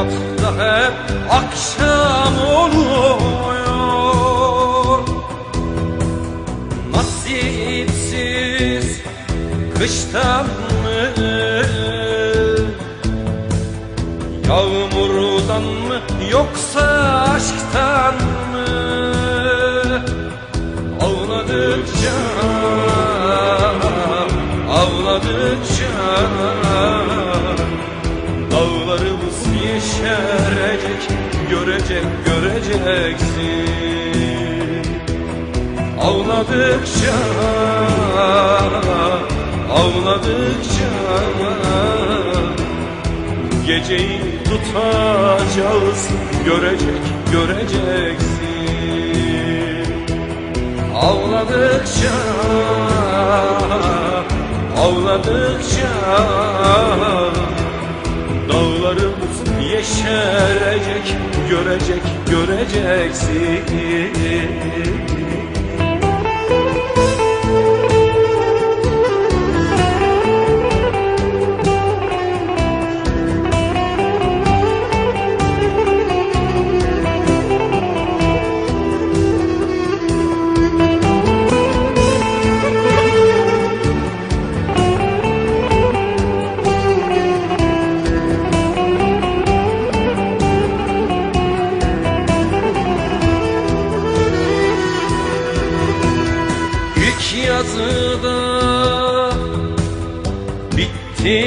Hayat da hep akşam oluyor. Nasipsiz kıştan mı, yağmurdan mı, yoksa aşktan mı? Ağladıkça, ağladıkça dağlarımız yeşerecek, göreceksin. Ağladıkça, ağladıkça geceyi tutacağız, göreceksin. Ağladıkça, ağladıkça dağlarımız yeşerecek, göreceksin. Yazıda bitti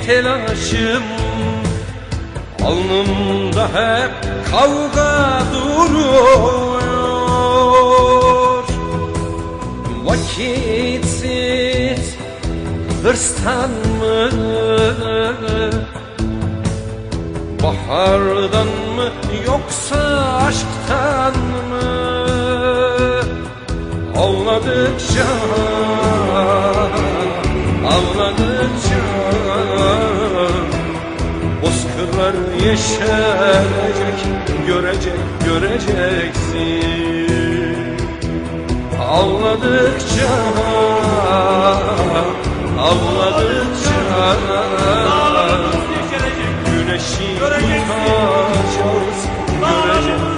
telaşım, alnımda hep kavga duruyor. Vakitsiz hırstan mı, bahardan mı, yoksa aşktan mı? Ağladıkça, ağladıkça bozkırlar yeşerecek, göreceksin. Ağladıkça, ağladıkça güneşi tutacağız,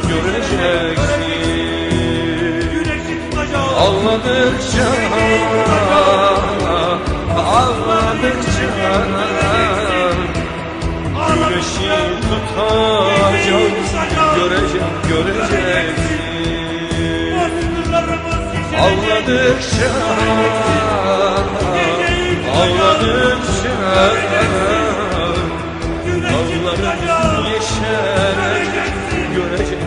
göreceksin. Ağladıkça, ağladıkça güneşi tutacağız, göreceksin. Ağladıkça, ağladıkça dağlarımız yeşerecek, göreceksin.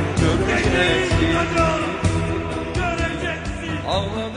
Allah